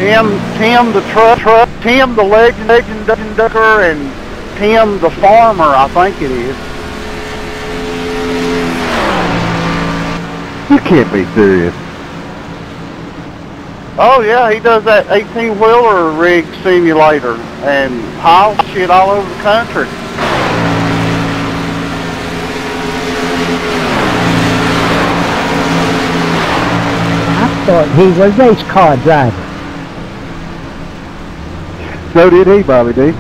Tim the truck, Tim the legend ducker, and Tim the farmer, I think it is. You can't be serious. Oh yeah, he does that 18-wheeler rig simulator and hauls shit all over the country. I thought he was a race car driver. So did he, Bobby D.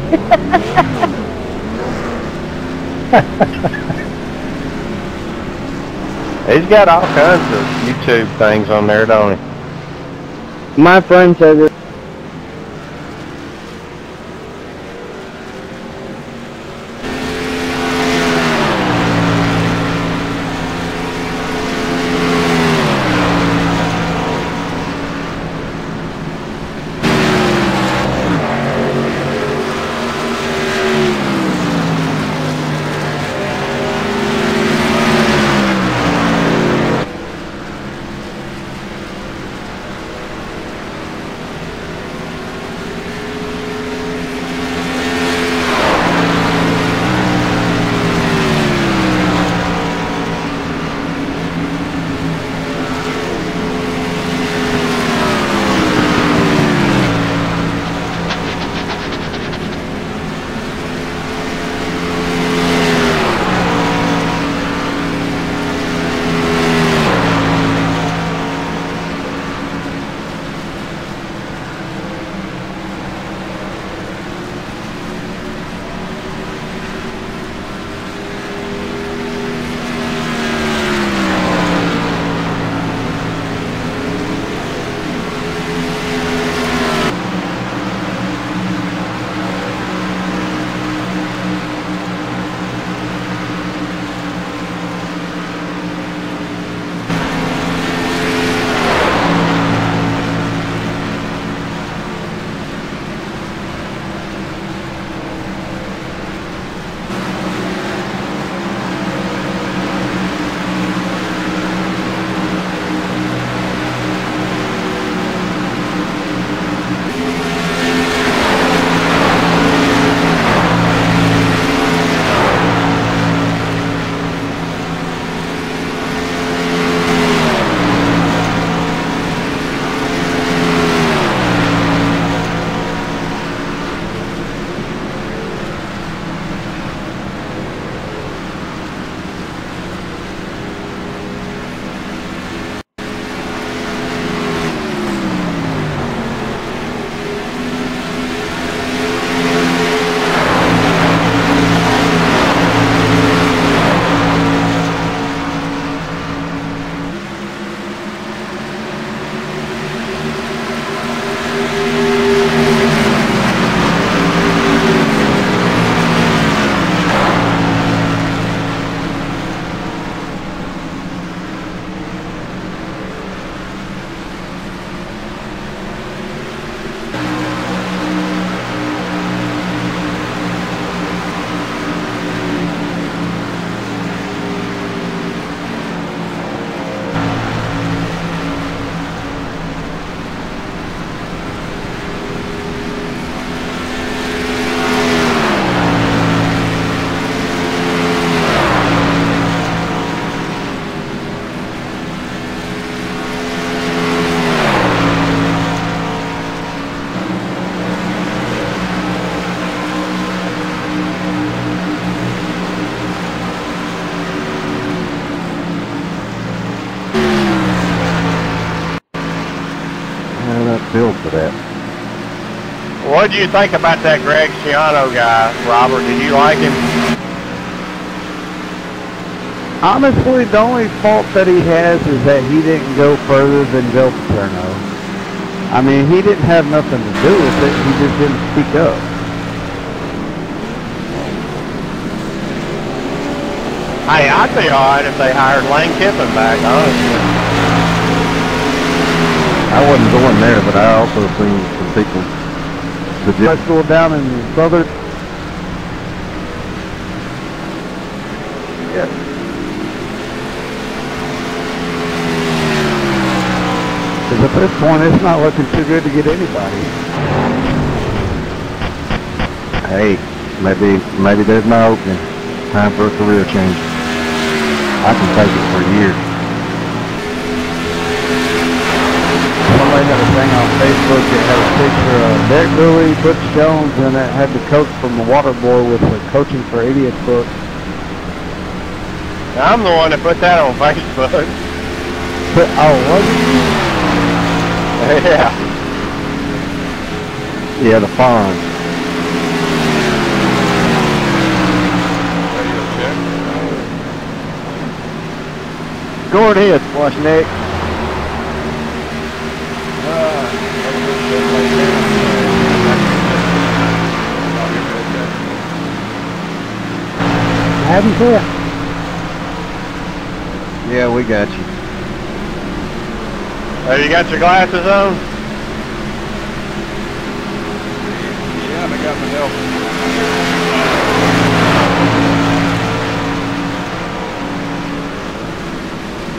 He's got all kinds of YouTube things on there, don't he? My friend says it. Built for that. What did you think about that Greg Schiano guy, Robert? Did you like him? Honestly, the only fault that he has is that he didn't go further than Del Paterno. I mean, he didn't have nothing to do with it. He just didn't speak up. Hey, I'd be alright if they hired Lane Kiffin back, honestly. I wasn't going there, but I also seen some people suggest going down in southern. Yeah. Because at this point, it's not looking too good to get anybody. Hey, maybe there's no opening. Time for a career change. I can take it for a year. Somebody had a thing on Facebook that had a picture of Derek Bowie, Butch Jones, and it had the coach from the Waterboy with the Coaching for Idiots book. I'm the one that put that on Facebook. But, oh, was it? Yeah. Yeah, the farm. Go ahead, Flush Nick. Haven't quit. Yeah, we got you. Have you got your glasses on? Yeah, I got my help.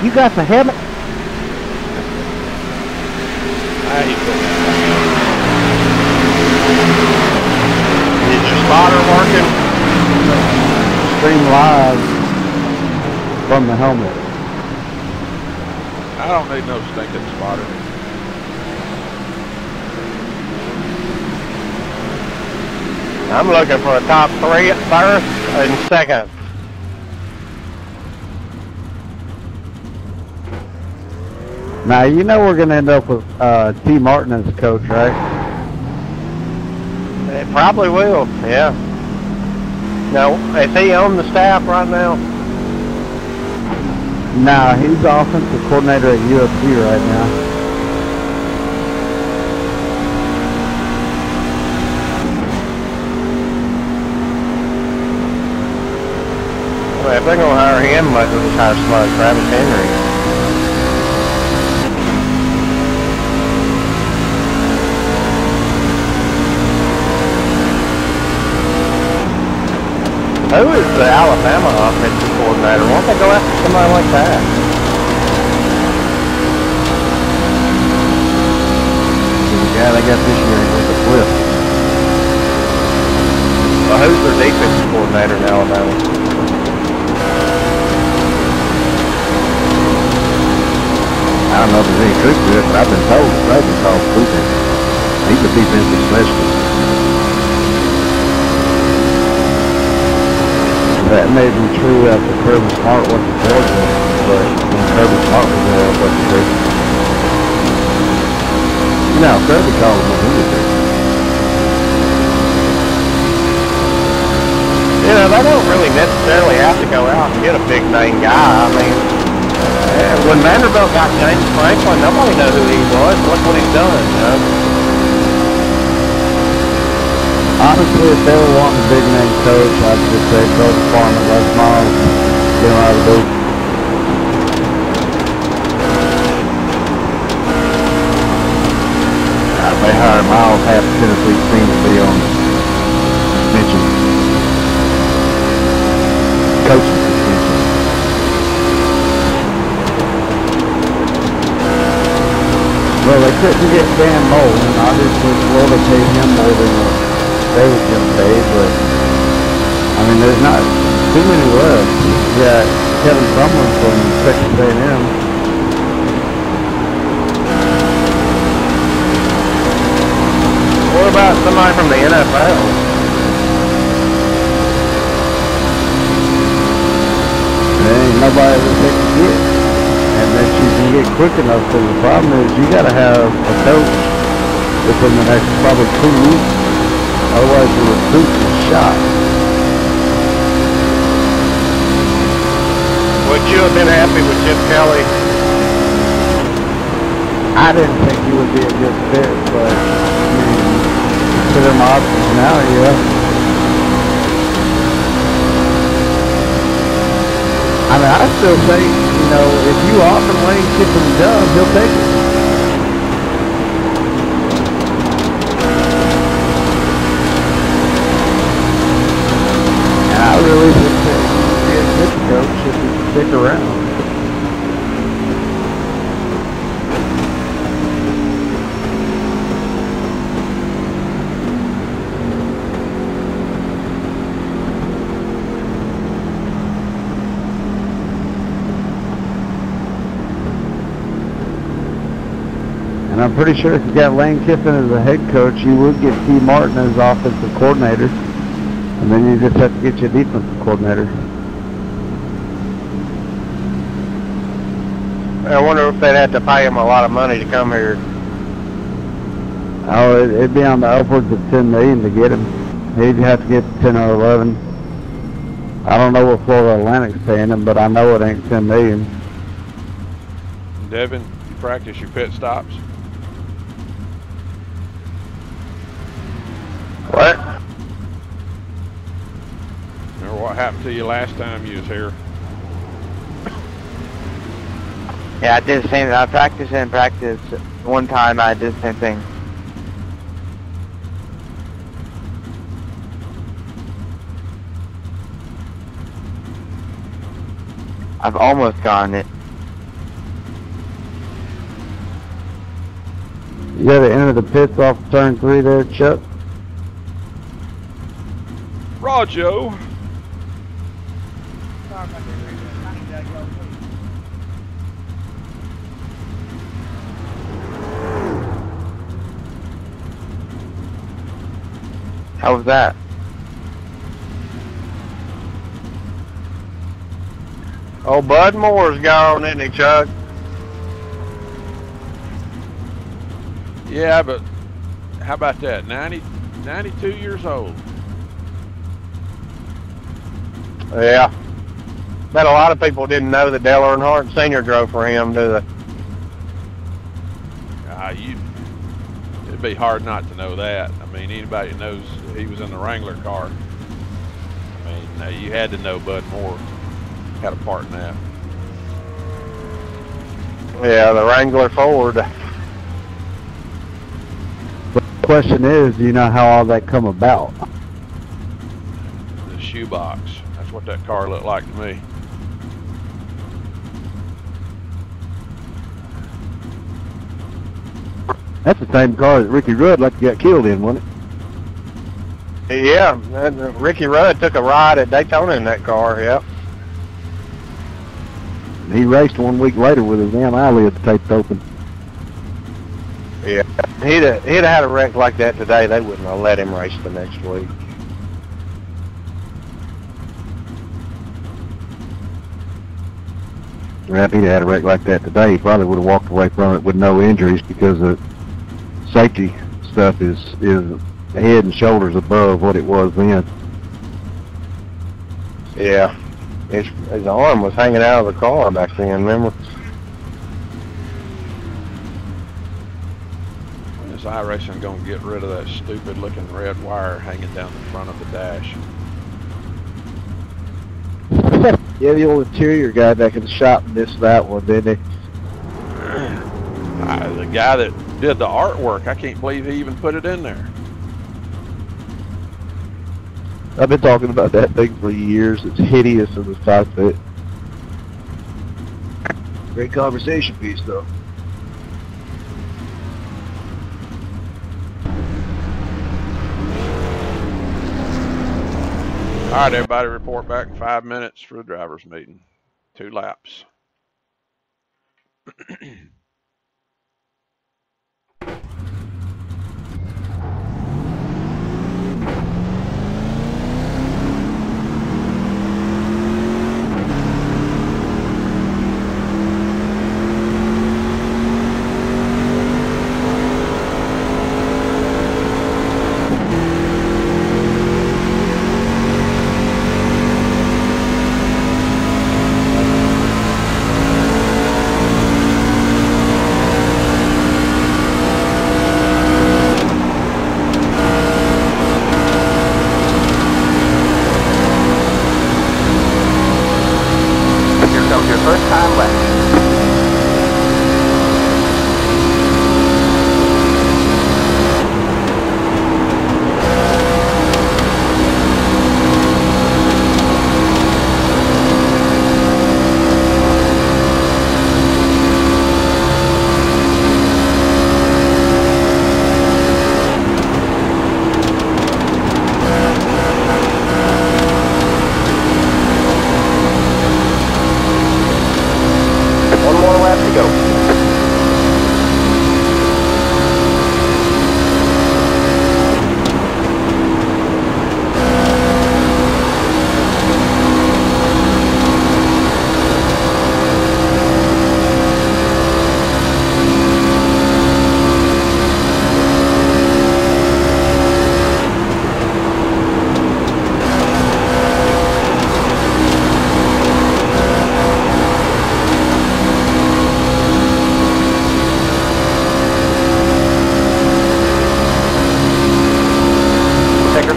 You got the helmet? Is your spotter working? Stream live from the helmet. I don't need no stinking spotter. I'm looking for a top 3 at first and second. Now, you know we're going to end up with T. Martin as coach, right? It probably will, yeah. Now, is he on the staff right now? Nah, he's offensive coordinator at UFC right now. Well, if they're going to hire him, might as well just hire somebody like Travis Henry. Who is the Alabama offensive coordinator? Why don't they go after somebody like that? The guy they got this year with the flip. Well, who's their defensive coordinator in Alabama? I don't know if there's any truth to it, but I've been told that Rosen calls defense. He's a defensive specialist. That may be true after Kirby Smart went to Georgia, but when Kirby Smart was there, it wasn't true. You know, Kirby called him when he was there. You know, they don't really necessarily have to go out and get a big name guy. I mean, when Vanderbilt got James Franklin, nobody knew who he was. Look what he's done, you know? Honestly, if they were wanting a big name coach, I'd just say throw the farm at Les Miles, get him out of the booth. If they hire Miles, half the Tennessee team will be on suspension. Coaching suspension. Well, they couldn't get Dan Mullen. Obviously, Florida paid him more than they would get paid, but I mean, there's not too many left. You got Kevin Sumlin from Texas A&M. What about somebody from the NFL? There ain't nobody that they can get, and that you can get quick enough. So the problem is you got to have a coach within the next probably 2 weeks. Otherwise, your recruit is shot. Would you have been happy with Chip Kelly? I didn't think he would be a good fit, but I mean, consider my options now, yeah. I mean, I still say, you know, if you offer Lane Kiffin the job, he'll take it. And I really think that he'd be a good coach if he could stick around. pretty sure if you got Lane Kiffin as a head coach, you would get T. Martin as offensive coordinator. And then you just have to get your defensive coordinator. I wonder if they'd have to pay him a lot of money to come here. Oh, it'd be on the upwards of $10 million to get him. He'd have to get 10 or 11. I don't know what Florida Atlantic's paying him, but I know it ain't $10 million. Devin, you practice your pit stops? What? Remember what happened to you last time you was here? Yeah, I did the same. I practiced and practiced. One time I did the same thing. I've almost gotten it. You gotta enter the pits off turn 3 there, Chuck. Rojo! How was that? Oh, Bud Moore's gone, isn't he, Chuck? Yeah, but how about that? 92 years old. Yeah. Bet a lot of people didn't know that Dale Earnhardt Sr. drove for him, do they? It'd be hard not to know that. I mean, anybody that knows he was in the Wrangler car. I mean, you had to know Bud Moore had a part in that. Yeah, the Wrangler Ford. The question is, do you know how all that come about? The shoebox. That's what that car looked like to me. That's the same car that Ricky Rudd got killed in, wasn't it? Yeah, Ricky Rudd took a ride at Daytona in that car, yep. He raced 1 week later with his damn eyelids taped open. Yeah, he'd have had a wreck like that today, they wouldn't have let him race the next week. Well, if he'd had a wreck like that today, he probably would have walked away from it with no injuries because the safety stuff is head and shoulders above what it was then. Yeah, his arm was hanging out of the car back then, remember? When is iRacing going to get rid of that stupid looking red wire hanging down the front of the dash? Yeah, the old interior guy back in the shop missed that one, didn't he? The guy that did the artwork, I can't believe he even put it in there. I've been talking about that thing for years. It's hideous in the cockpit. Great conversation piece, though. All right, everybody, report back in 5 minutes for the driver's meeting. 2 laps.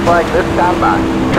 flag this time by.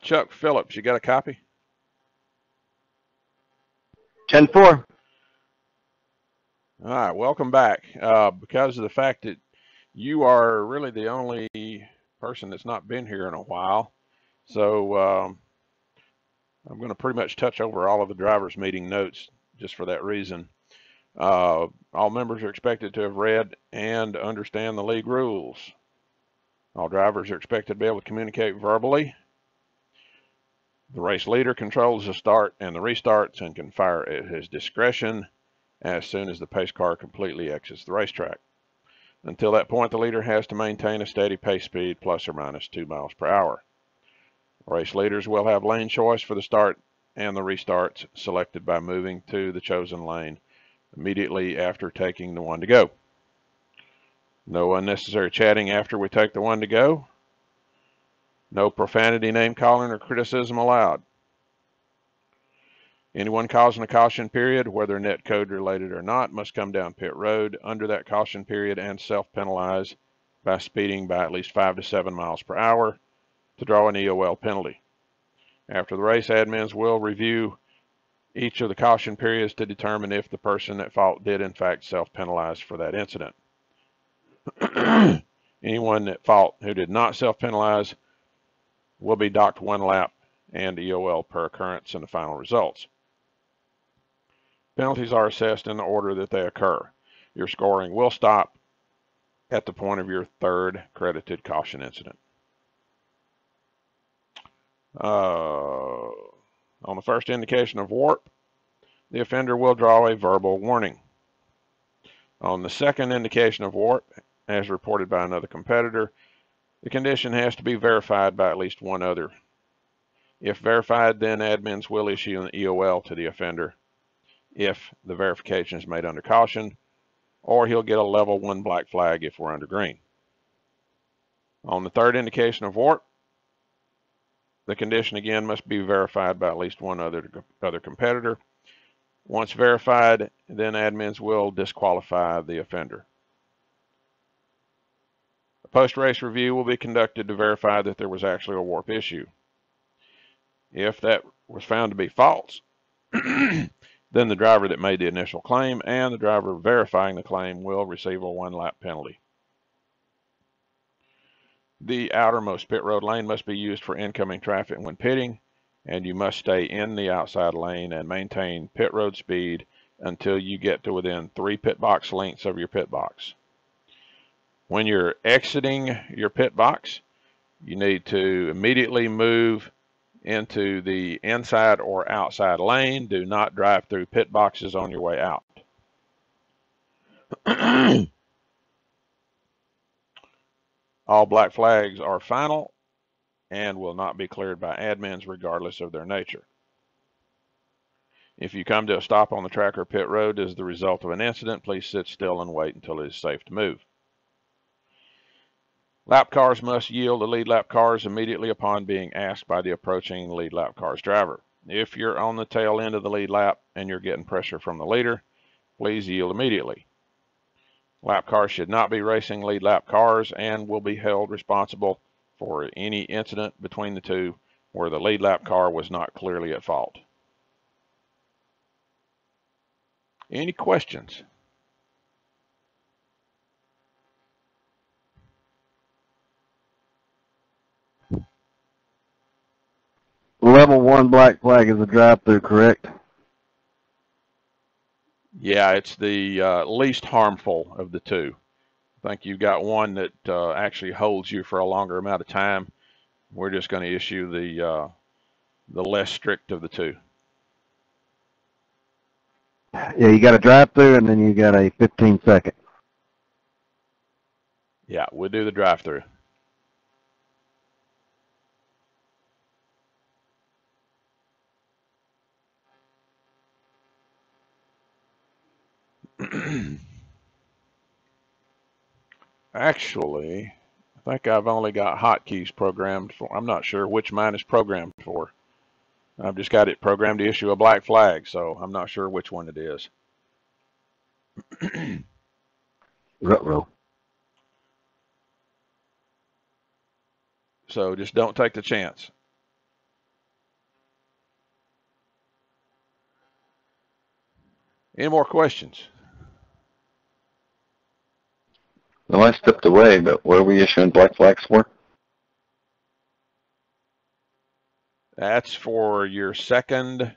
Chuck Phillips, you got a copy? 10-4. All right, welcome back. Because of the fact that you are really the only person that's not been here in a while, so I'm going to pretty much touch over all of the drivers' meeting notes just for that reason. All members are expected to have read and understand the league rules. All drivers are expected to be able to communicate verbally. The race leader controls the start and the restarts and can fire at his discretion as soon as the pace car completely exits the racetrack. Until that point, the leader has to maintain a steady pace speed plus or minus 2 miles per hour. Race leaders will have lane choice for the start and the restarts selected by moving to the chosen lane immediately after taking the one to go. No unnecessary chatting after we take the one to go. No profanity, name calling, or criticism allowed. Anyone causing a caution period, whether net code related or not, must come down pit road under that caution period and self-penalize by speeding by at least 5 to 7 miles per hour to draw an EOL penalty. After the race, admins will review each of the caution periods to determine if the person at fault did in fact self-penalize for that incident. Anyone at fault who did not self-penalize will be docked 1 lap and EOL per occurrence in the final results. Penalties are assessed in the order that they occur. Your scoring will stop at the point of your 3rd credited caution incident. On the first indication of warp, the offender will draw a verbal warning. On the second indication of warp, as reported by another competitor, the condition has to be verified by at least one other. If verified, then admins will issue an EOL to the offender if the verification is made under caution, or he'll get a level 1 black flag if we're under green. On the third indication of warp, the condition again must be verified by at least one other competitor. Once verified, then admins will disqualify the offender. A post-race review will be conducted to verify that there was actually a warp issue. If that was found to be false, then the driver that made the initial claim and the driver verifying the claim will receive a 1-lap penalty. The outermost pit road lane must be used for incoming traffic when pitting, and you must stay in the outside lane and maintain pit road speed until you get to within 3 pit box lengths of your pit box. When you're exiting your pit box, you need to immediately move into the inside or outside lane. Do not drive through pit boxes on your way out. All black flags are final and will not be cleared by admins regardless of their nature. If you come to a stop on the track or pit road as the result of an incident, please sit still and wait until it is safe to move. Lap cars must yield to lead lap cars immediately upon being asked by the approaching lead lap car's driver. If you're on the tail end of the lead lap and you're getting pressure from the leader, please yield immediately. Lap cars should not be racing lead lap cars and will be held responsible for any incident between the two where the lead lap car was not clearly at fault. Any questions? Level 1 black flag is a drive-through, correct? Yeah, it's the least harmful of the two. I think you've got one that actually holds you for a longer amount of time. We're just going to issue the less strict of the two. Yeah, you got a drive-through and then you got a 15-second. Yeah, we'll do the drive-through. Actually, I think I've only got hotkeys programmed for. I'm not sure which mine is programmed for. I've just got it programmed to issue a black flag, so I'm not sure which one it is. Ruh-roh. So just don't take the chance. Any more questions? Well, I stepped away, but what are we issuing black flags for? That's for your second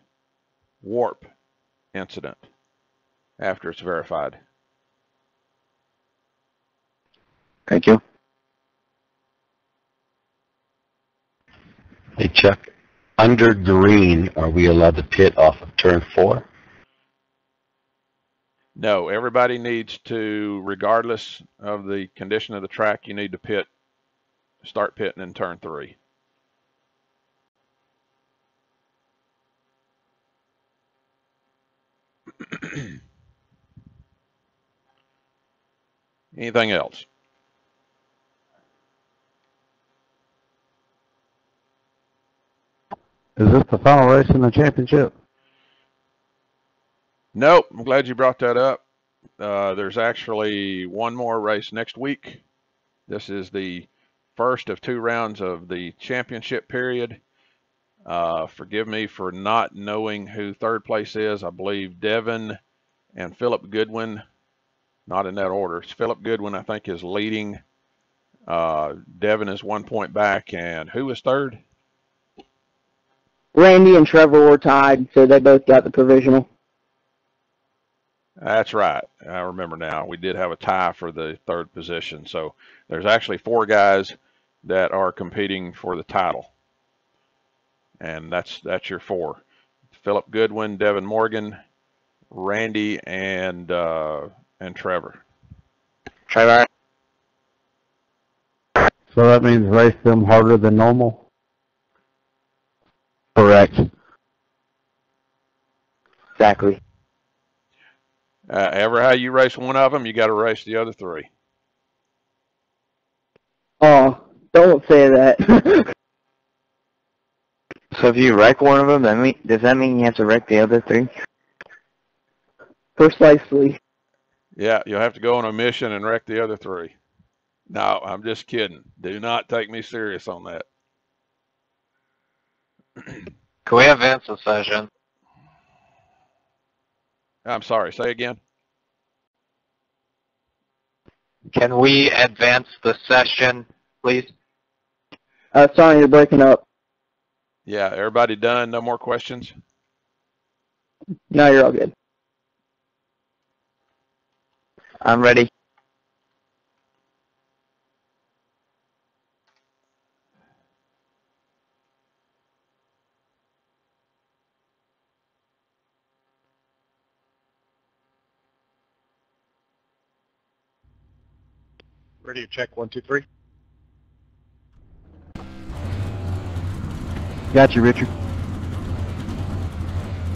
warp incident after it's verified. Thank you. Hey, Chuck, under green, are we allowed to pit off of turn 4? No, everybody needs to, regardless of the condition of the track, you need to start pitting in turn 3. Anything else? Is this the final race in the championship? Nope, I'm glad you brought that up. There's actually one more race next week. This is the first of 2 rounds of the championship period. Forgive me for not knowing who third place is. I believe Devin and Philip Goodwin, not in that order. It's Philip Goodwin, I think, is leading. Devin is 1 point back, and who is third? Randy and Trevor were tied, so they both got the provisional. That's right. I remember now. We did have a tie for the third position. So there's actually 4 guys that are competing for the title. and that's your 4. Philip Goodwin, Devin Morgan, Randy, and Trevor. Trevor. So that means race them harder than normal? Correct. Exactly. Ever how you race one of them, you got to race the other 3. Oh, don't say that. So if you wreck one of them, does that mean you have to wreck the other 3? Precisely. Yeah, you'll have to go on a mission and wreck the other 3. No, I'm just kidding. Do not take me serious on that. Can we advance the session? I'm sorry, say again. Can we advance the session, please? Sorry, you're breaking up. Yeah, everybody done? No more questions? No, you're all good. I'm ready. Ready to check 1, 2, 3. Got you, Richard.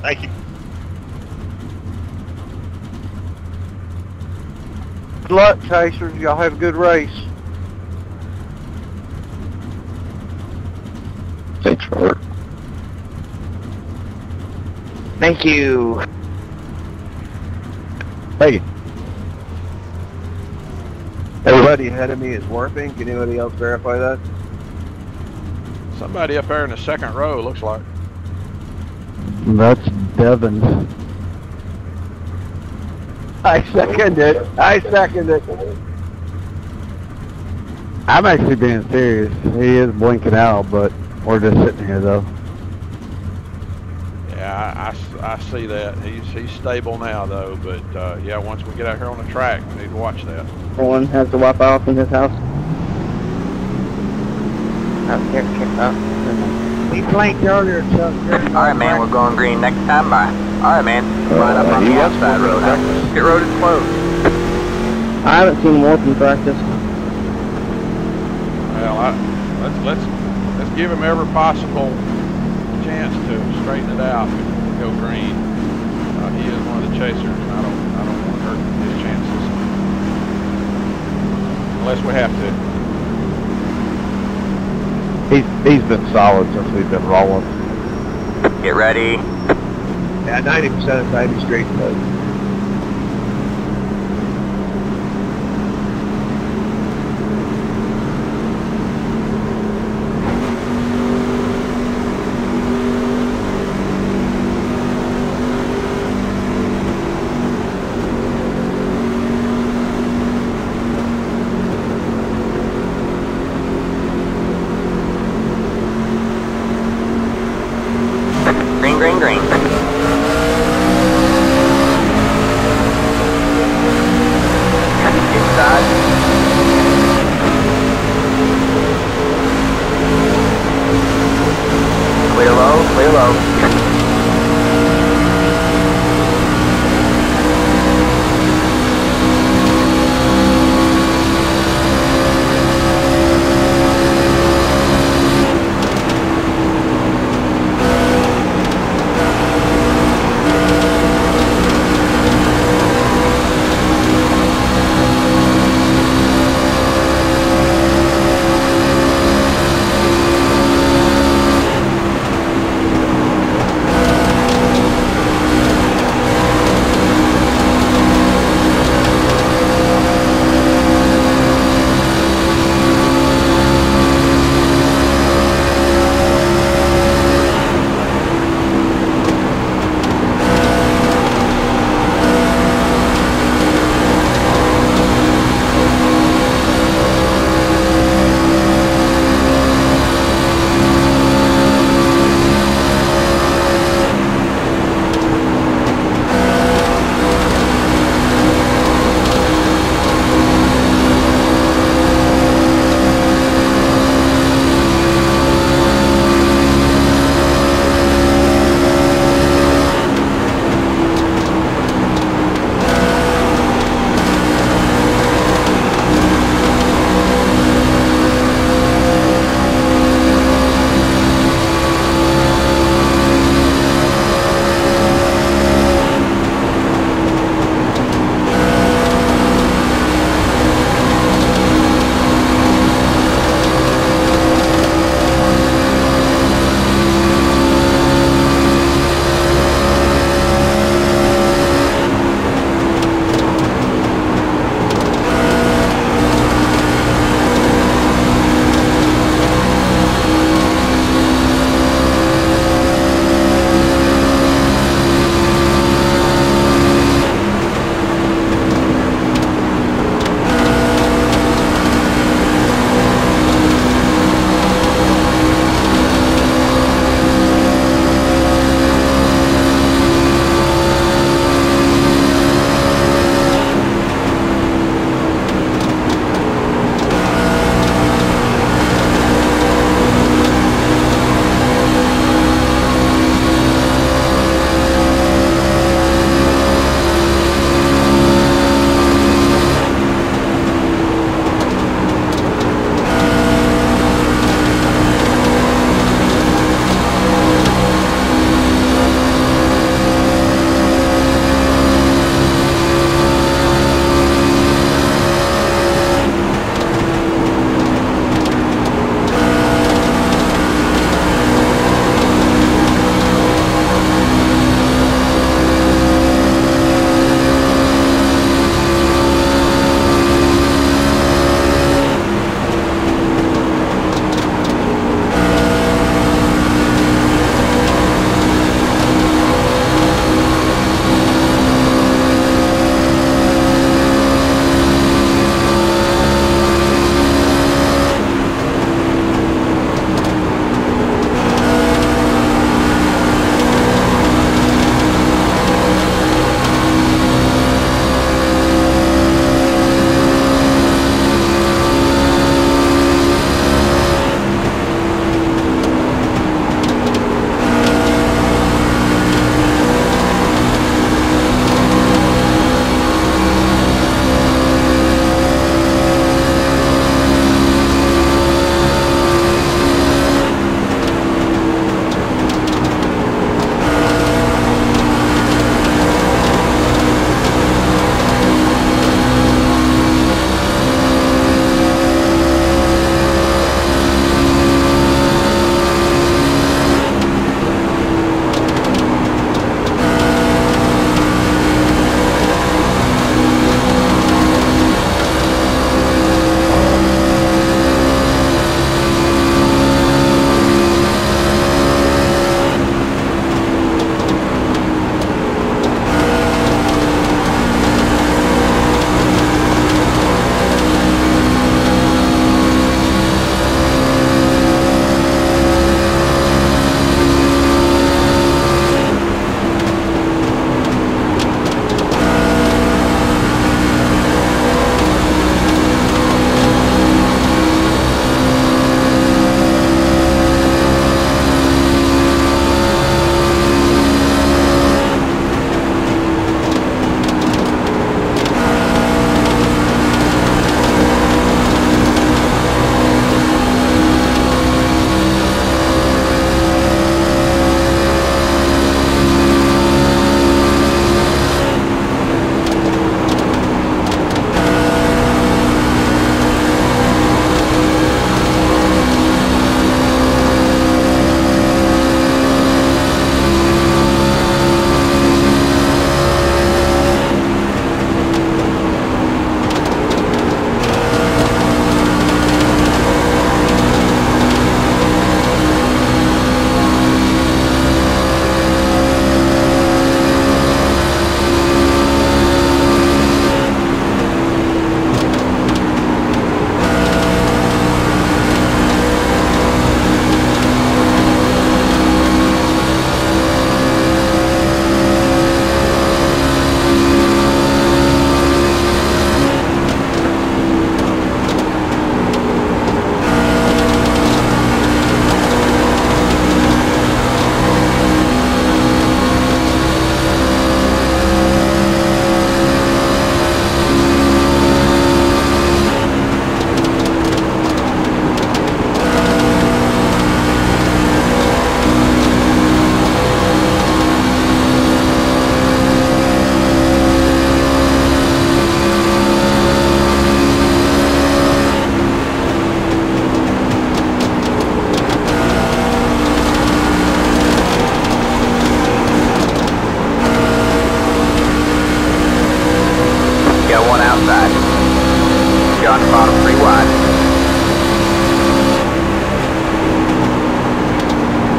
Thank you. Good luck, Chasers. Y'all have a good race. Thanks, Robert. Thank you. Hey. Everybody ahead of me is warping. Can anybody else verify that? Somebody up there in the second row, looks like. That's Devin. I second it. I second it. I'm actually being serious. He is blinking out, but we're just sitting here though. Yeah, I see that. He's stable now though, but yeah, once we get out here on the track, we need to watch that. Everyone has to wipe off in his house. He flanked earlier, Chuck. Alright, man, we're going green next time. Bye. Alright, man. Line up on the outside road. Pit road is closed. I haven't seen warping practice. Well, let's give him every possible chance to straighten it out before we go green. He is one of the chasers, and I don't want to hurt his chances unless we have to. He's been solid since we've been rolling. Get ready. Yeah, 90% of the time he's straight though. Green, green, green. Inside. Clear low, clear low.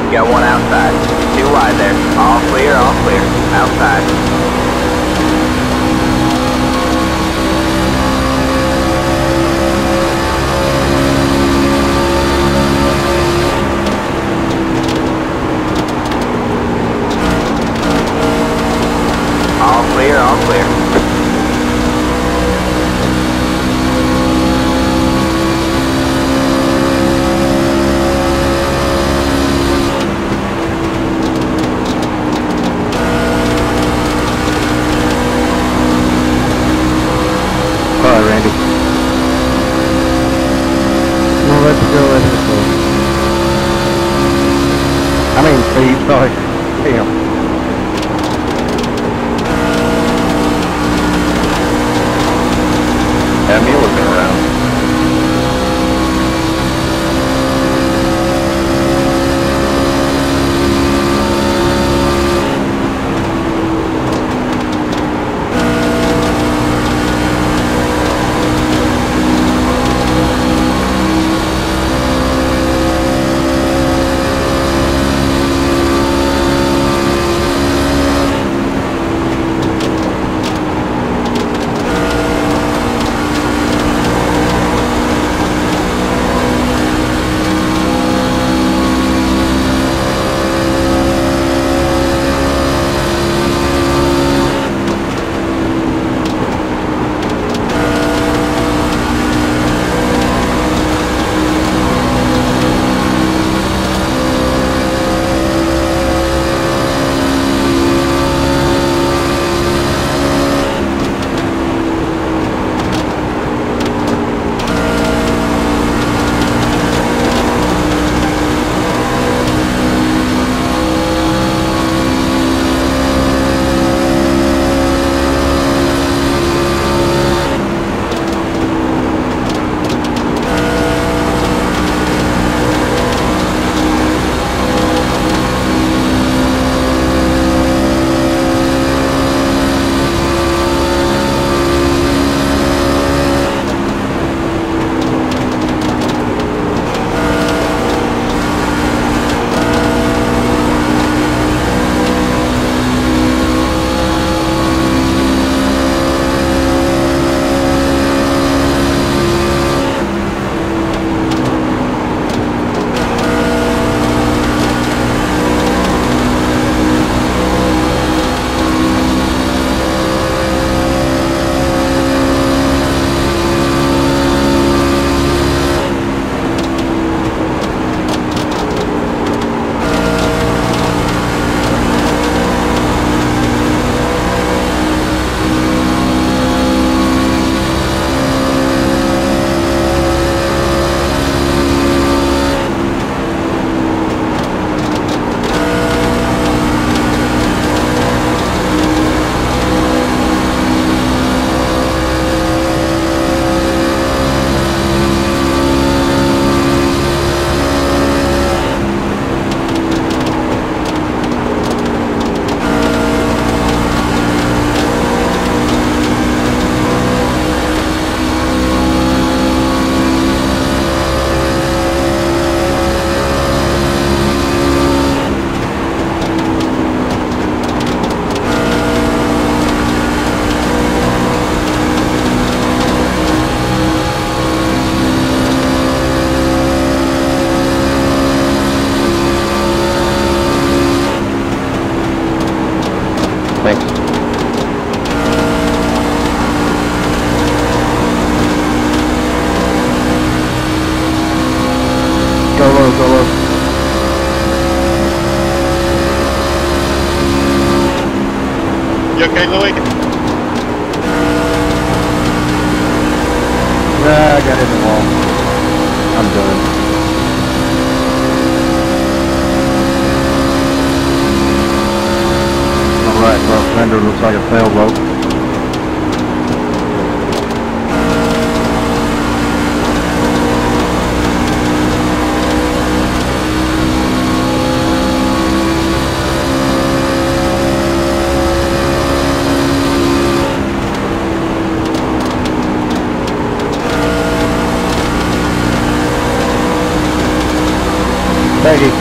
Got one outside. Too wide there. All clear, all clear. Outside. All clear, all clear. Randy. No, let's go. I mean, Steve, sorry. Damn. Have me looking around. You okay, Louie? I got in the wall. I'm done. Alright, well, fender looks like a sailboat. Peggy.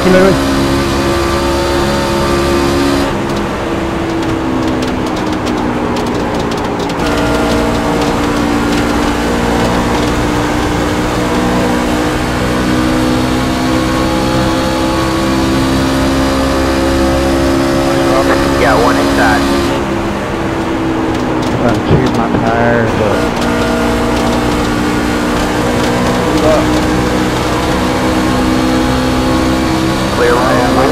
you, Louis. Got one inside. I'm chewing my tires up. Clear I am. one.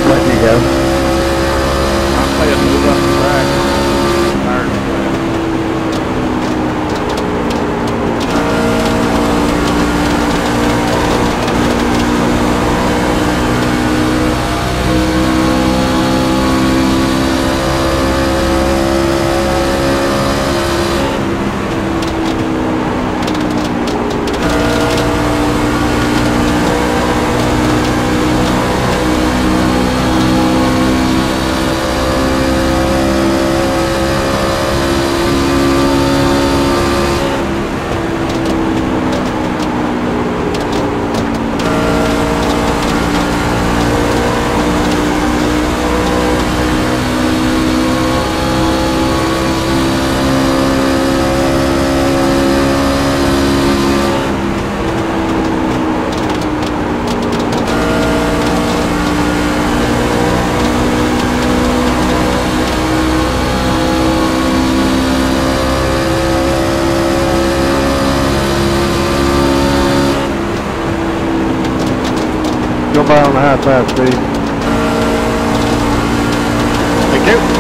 Letting you go. I'm saying move up the track. Tires are flat. Go by on the high side, Steve. Thank you.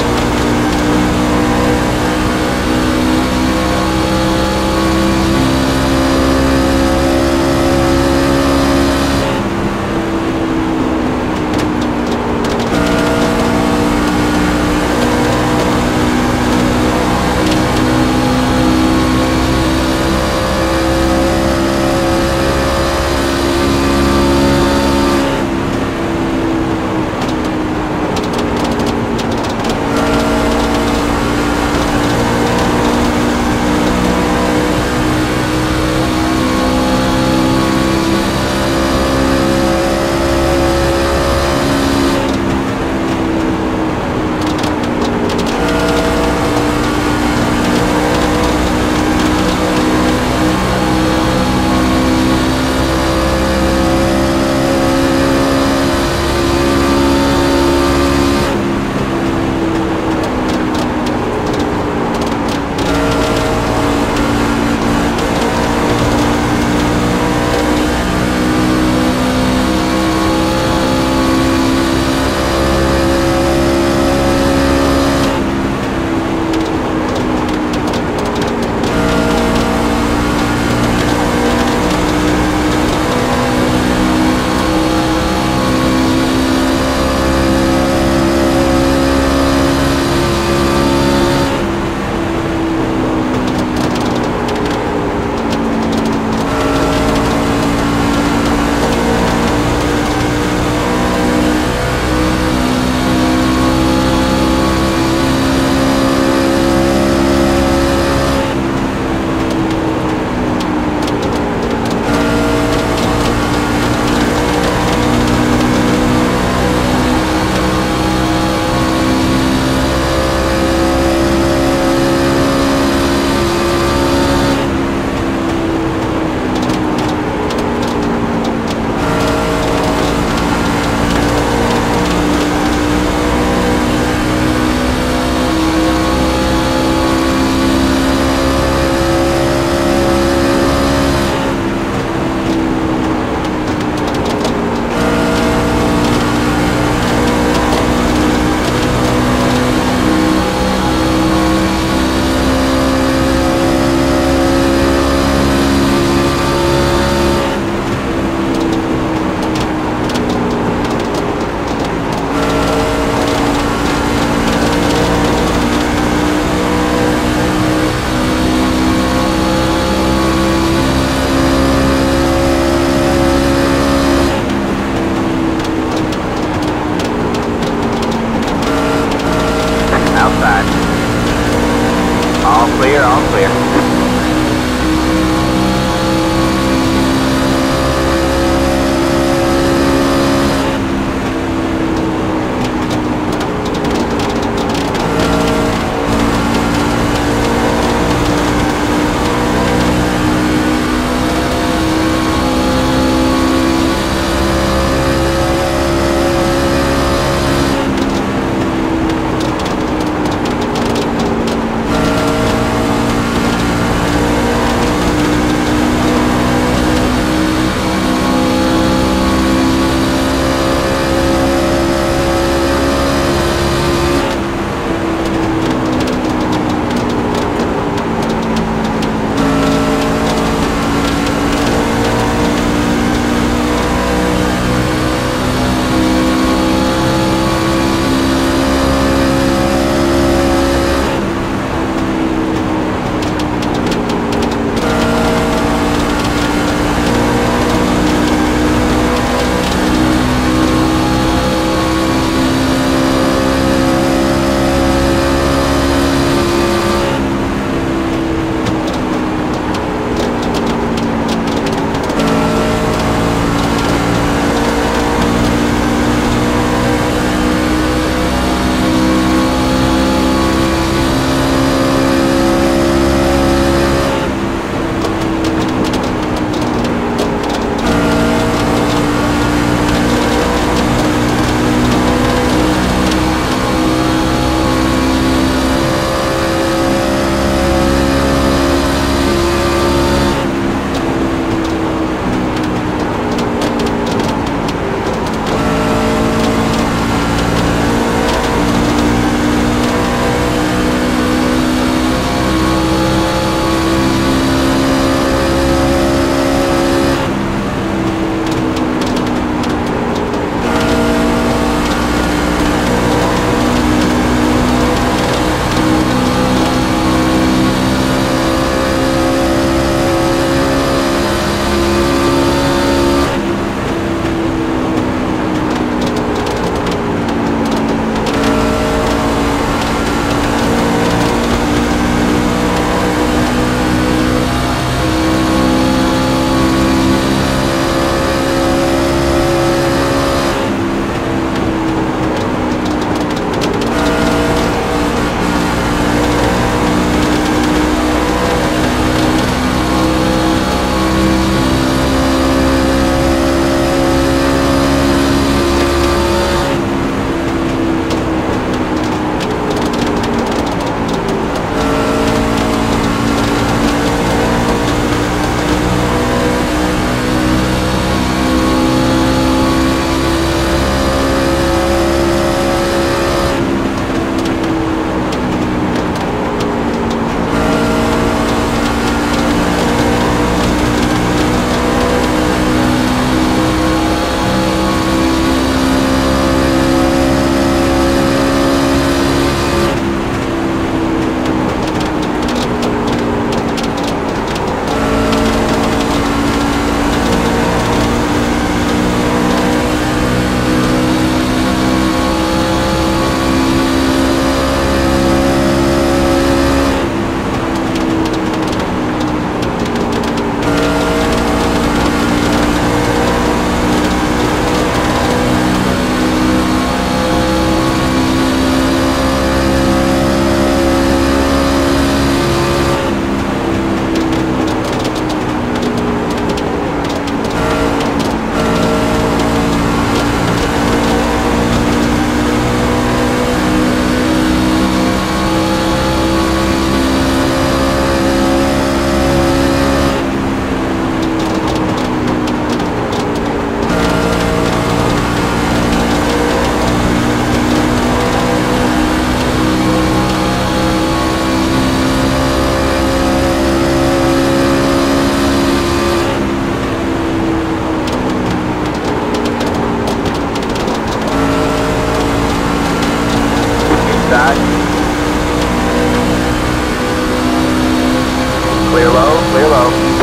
go.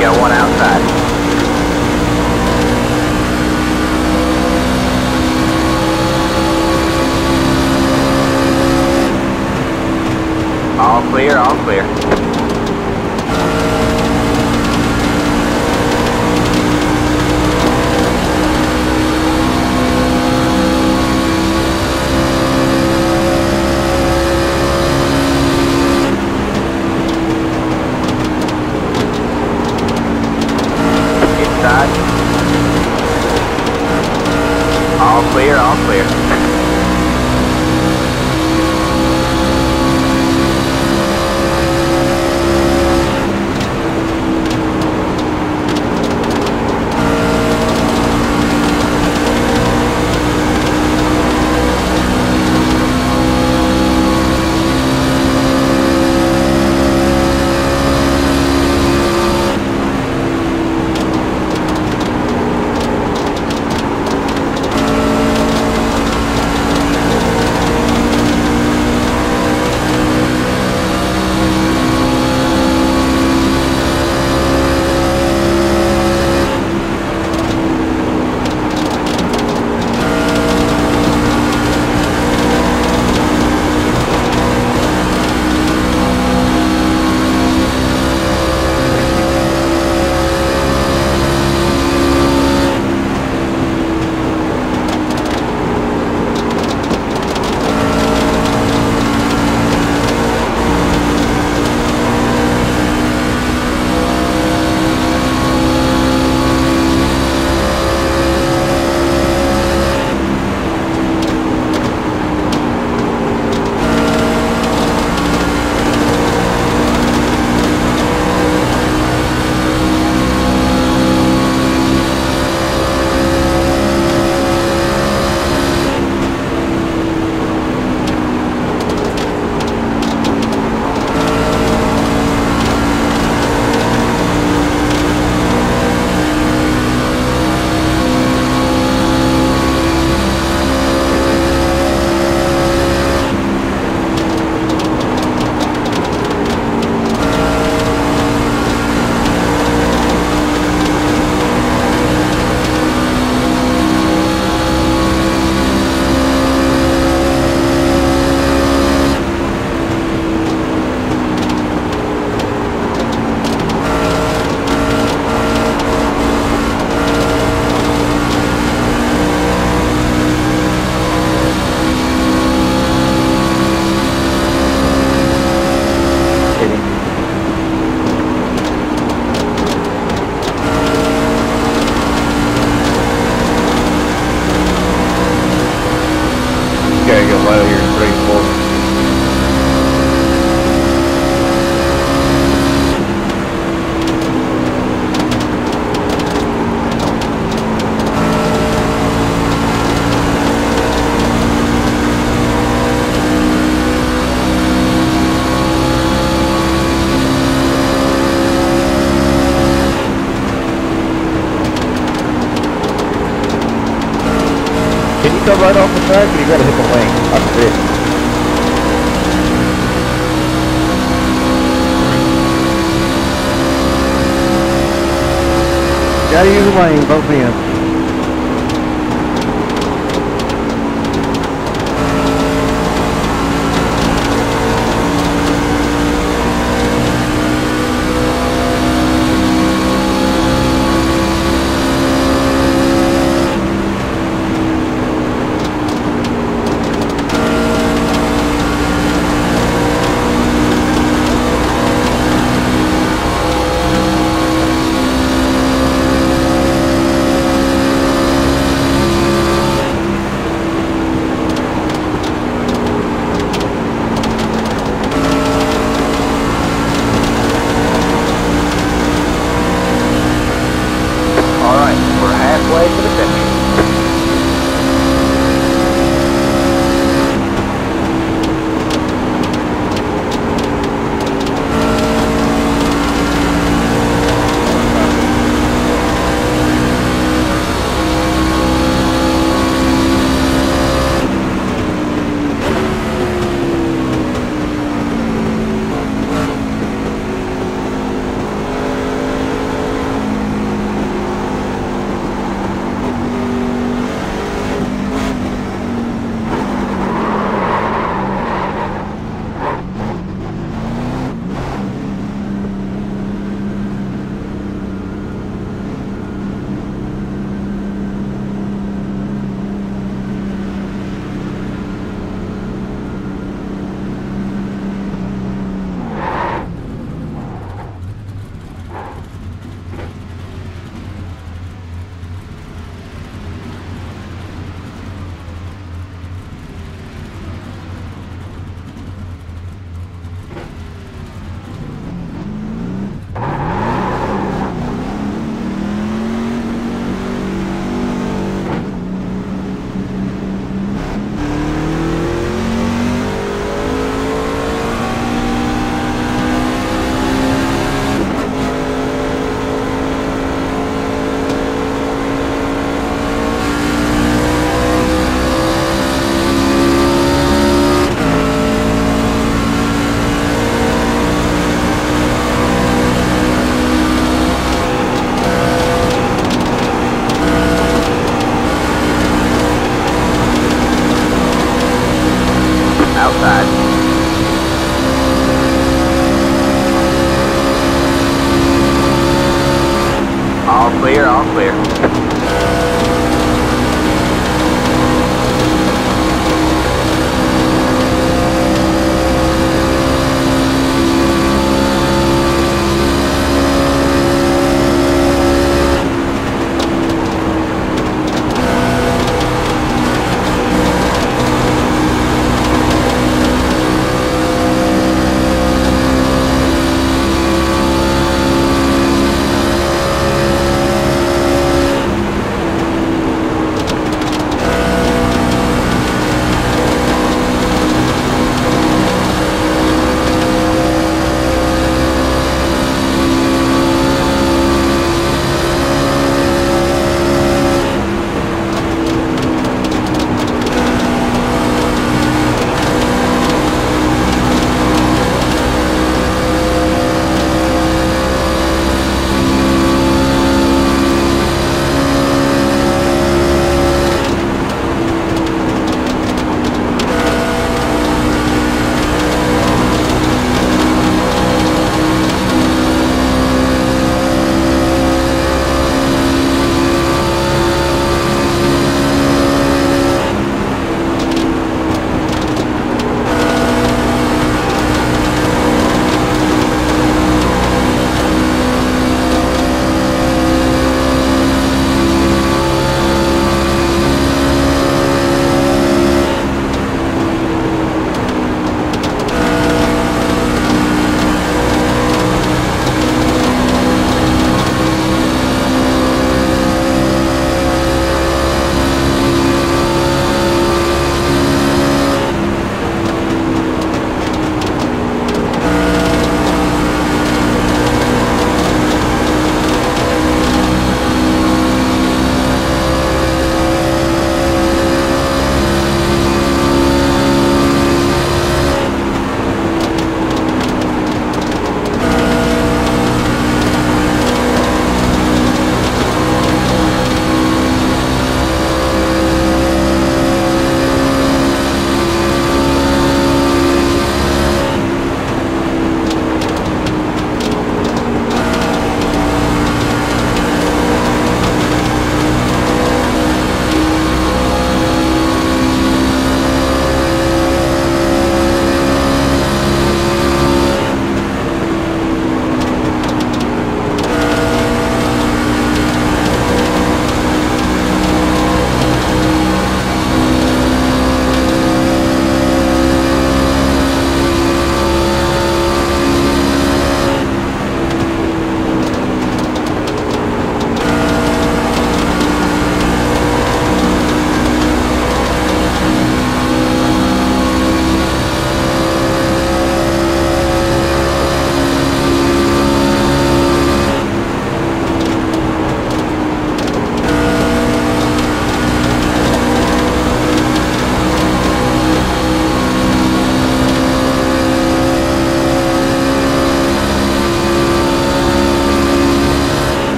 Got one outside. All clear, all clear. Inside. All clear, all clear. Come right off the track, and you gotta hit the lane. That's it. Gotta use the lane, both ends. all clear.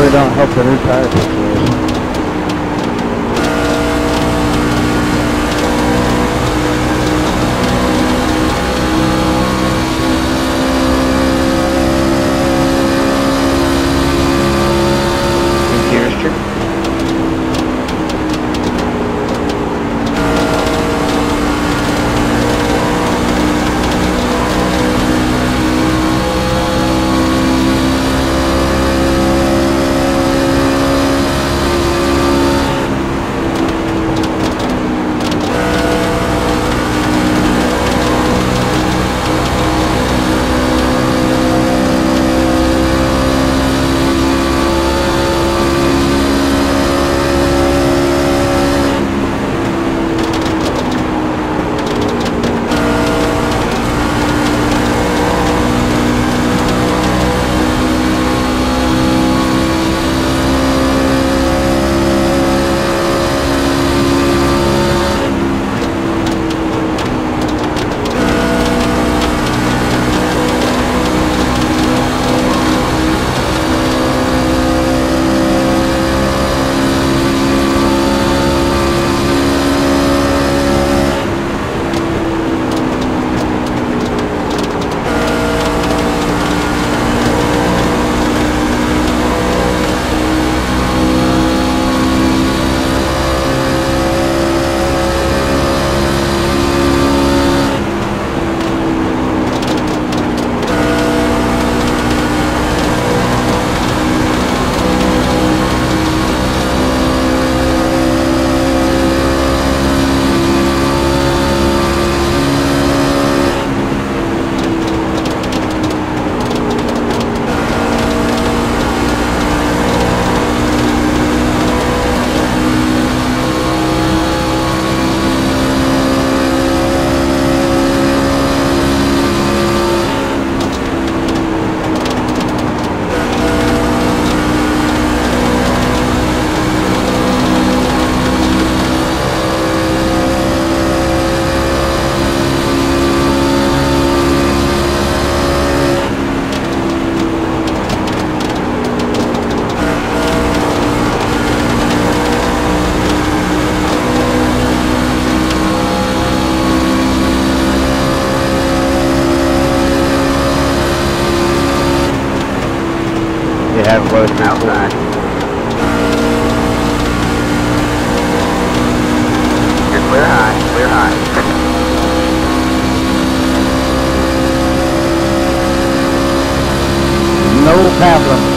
really don't help the new tire situation. They have low outside. You're clear high, clear high. No problem.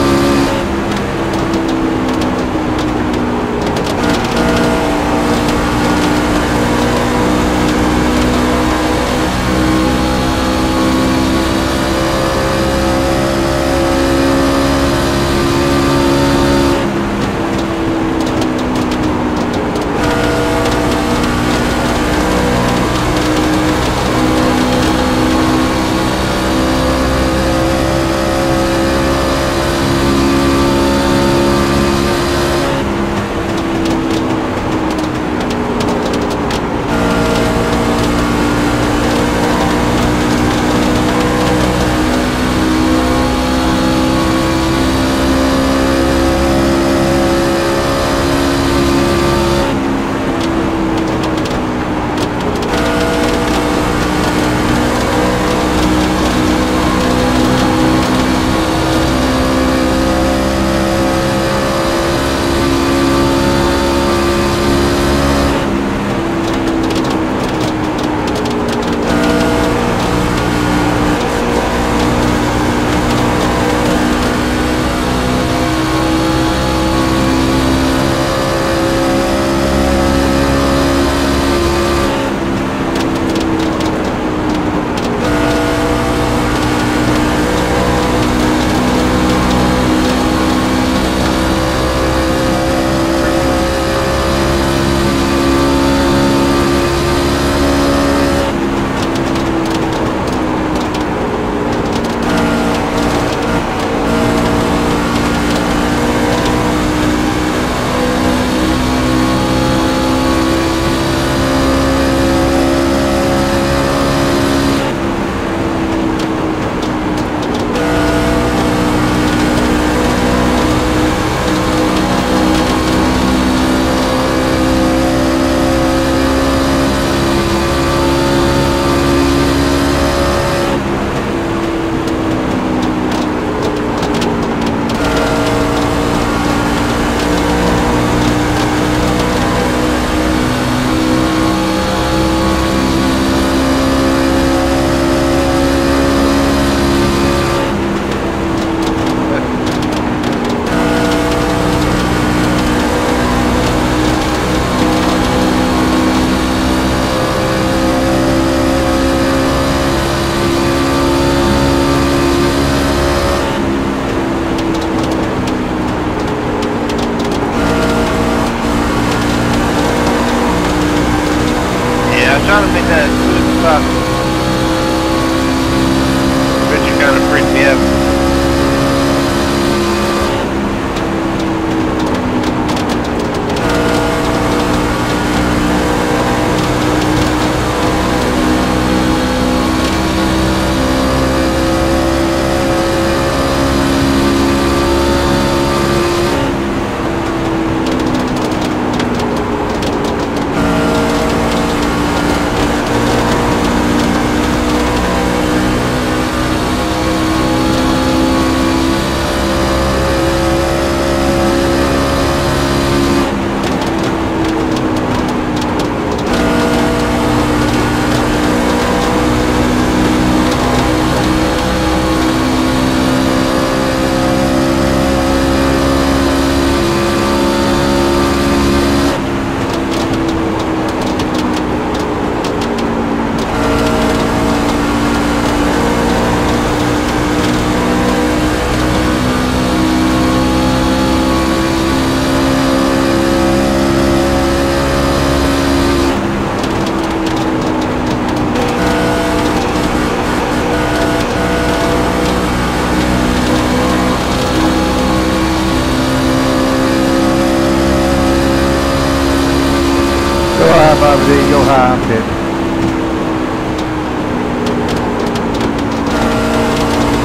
Bobby D, go high, I'm dead.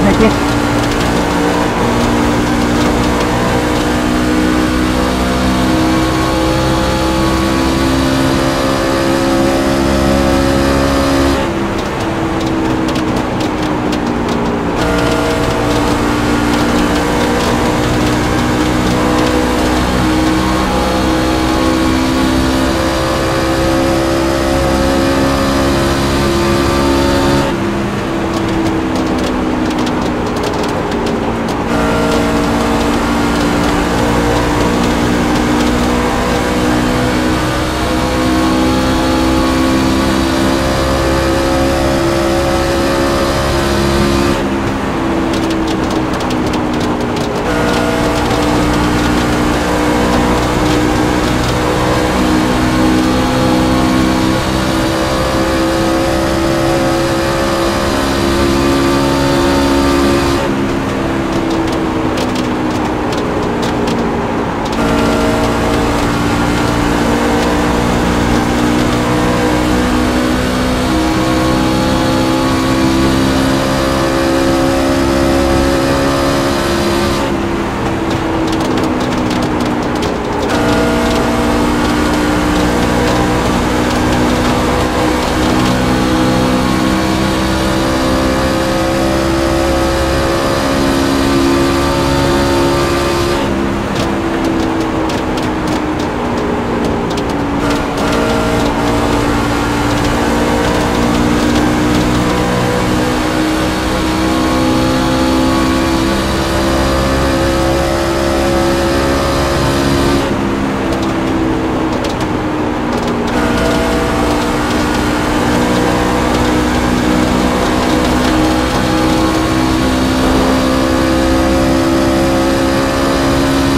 Thank you.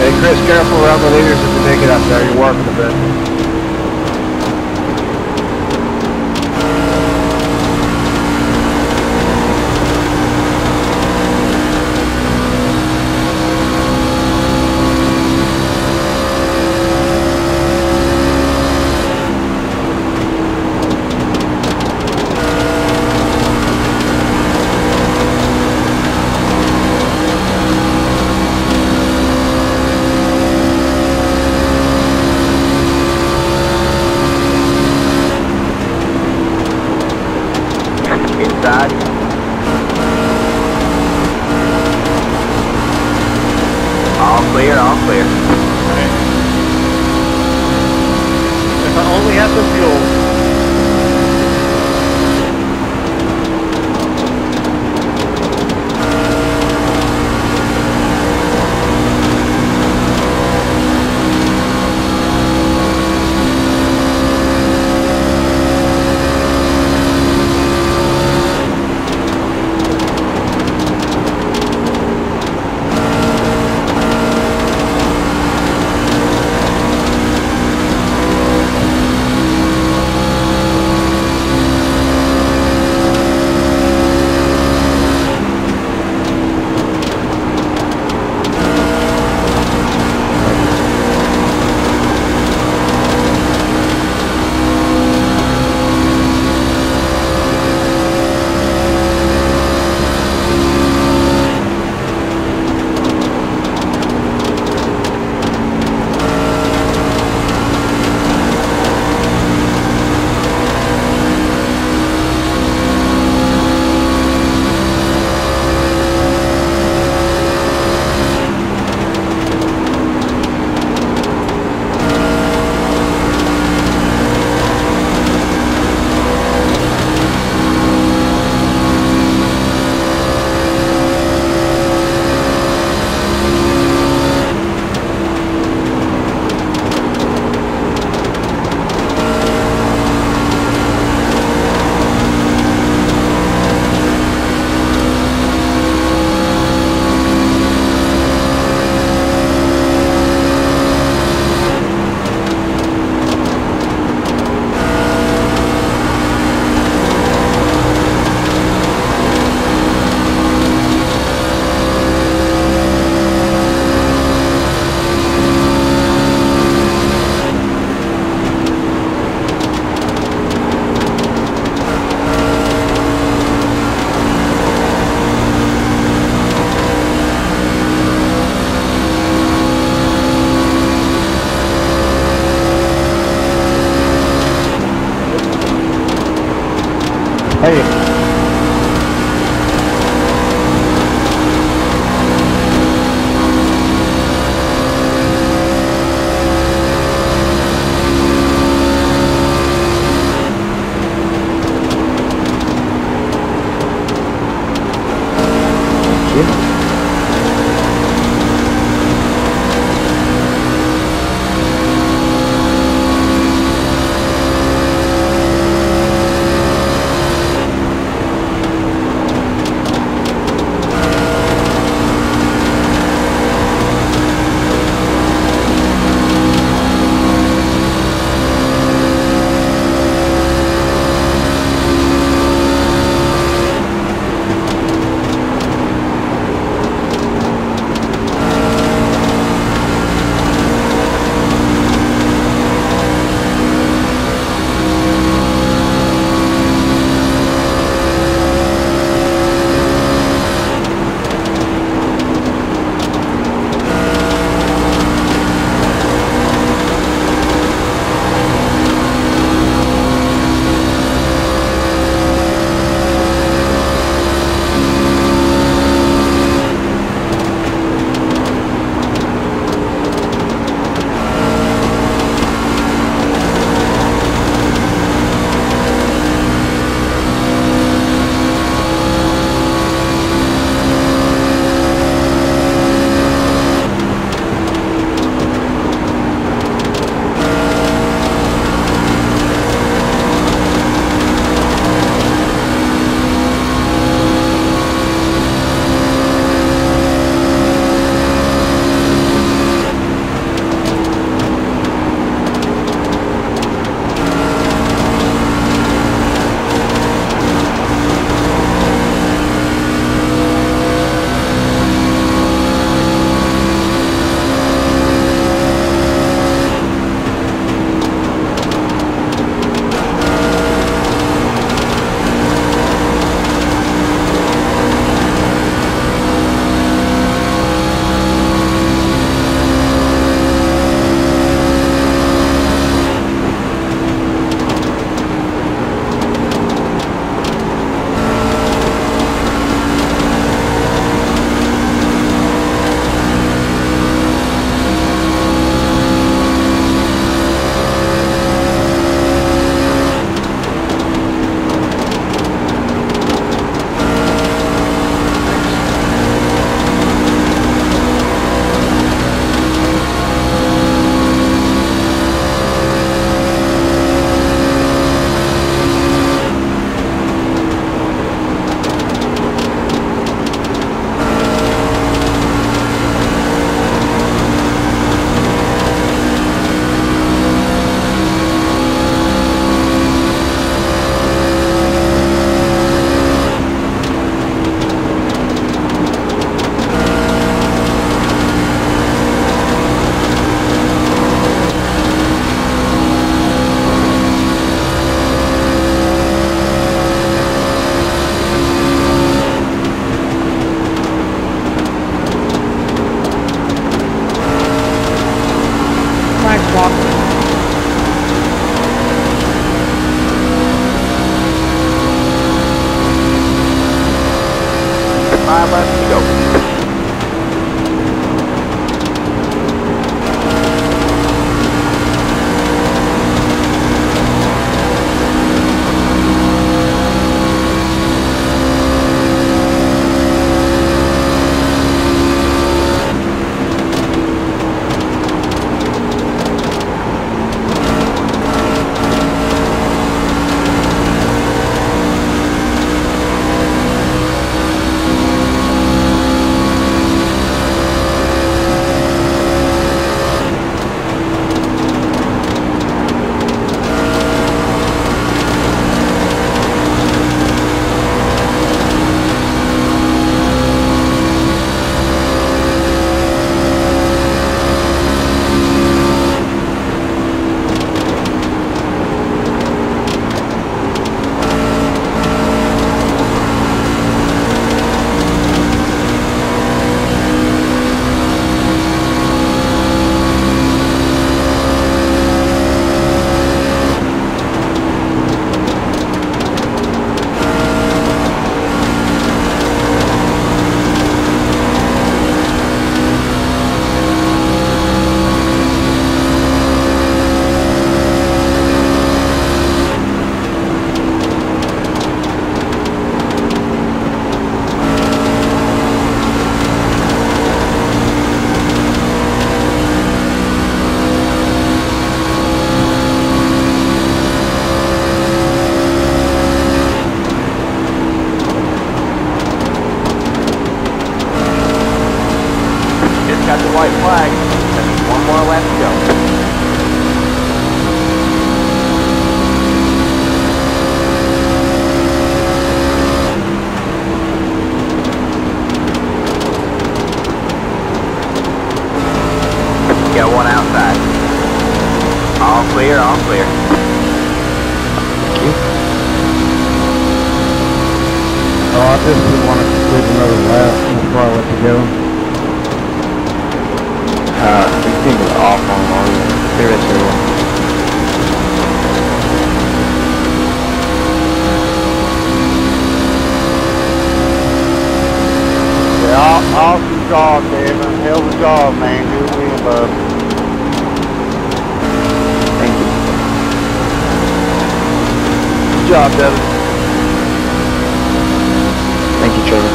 Hey Chris, careful around the leaders if you make it up there. You're working a bit. Hey. Let's go. Got one outside. All clear, all clear. Thank you. Oh, I just didn't want to complete another lap before I let you go. You seem to be off on all the rest of it. Yeah, awesome job, Devin. Hell of a job, man. Good win, bud. Thank you. Good job, Devin. Thank you, Trevor.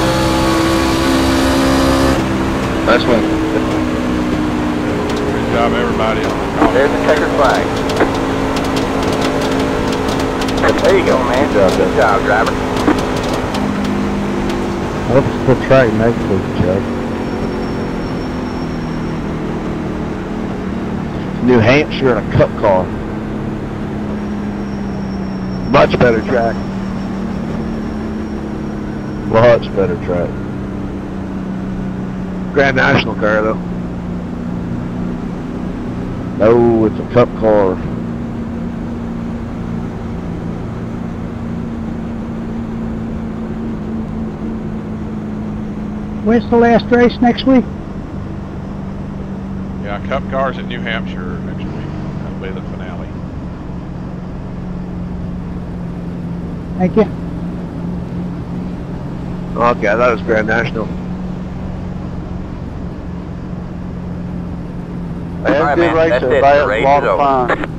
Nice win. Good job, everybody on the call. There's the checkered flag. There you go, man. Good job, driver. What's the track next week, Chuck? New Hampshire in a cup car. Much better track. Much better track. Grand National car though. No, it's a cup car. Where's the last race next week? Yeah, Cup cars at New Hampshire next week. That'll be the finale. Thank you. Okay, I thought it was Grand National. Hey, All right, good man. race That's it. everybody. The It was race a lot is of over. fun.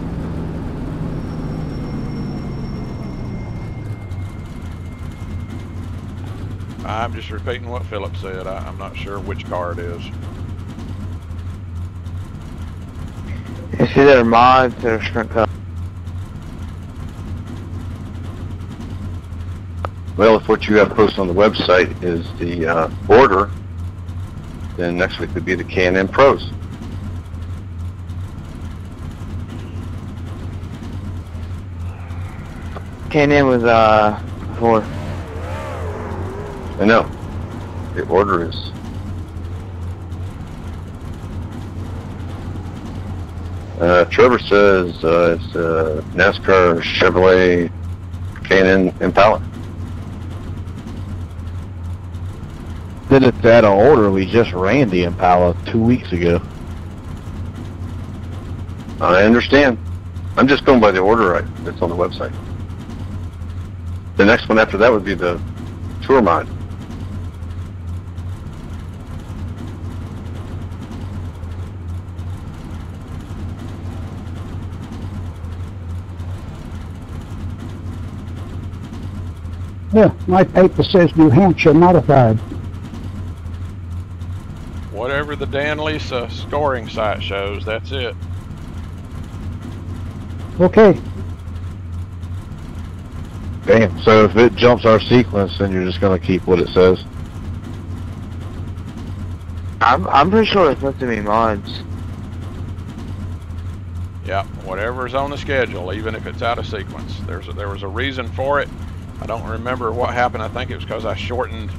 I'm just repeating what Philip said. I'm not sure which car it is. It's either mods or sprint car. Well, if what you have posted on the website is the order, then next week would be the K&N Pros. K&N was, before. I know. The order is. Trevor says it's NASCAR Chevrolet K&N Impala. Then it's out of order. We just ran the Impala 2 weeks ago. I understand. I'm just going by the order that's on the website. The next one after that would be the Tour Mod. Yeah, my paper says New Hampshire modified. Whatever the Dan Lisa scoring site shows, that's it. Okay. Damn, so if it jumps our sequence, then you're just going to keep what it says? I'm pretty sure it's supposed to be mods. Yeah, whatever's on the schedule, even if it's out of sequence. There was a reason for it. I don't remember what happened. I think it was because I shortened,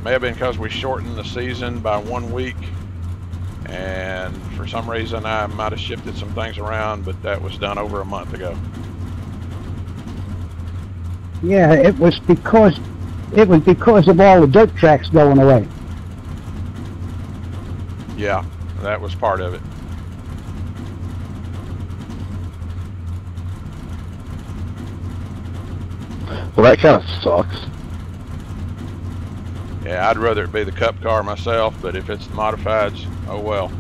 may have been because we shortened the season by 1 week, and for some reason I might have shifted some things around, but that was done over a month ago. Yeah, it was because of all the dirt tracks going away. Yeah, that was part of it. Well, that kind of sucks. Yeah, I'd rather it be the Cup car myself, but if it's the modifieds, oh well.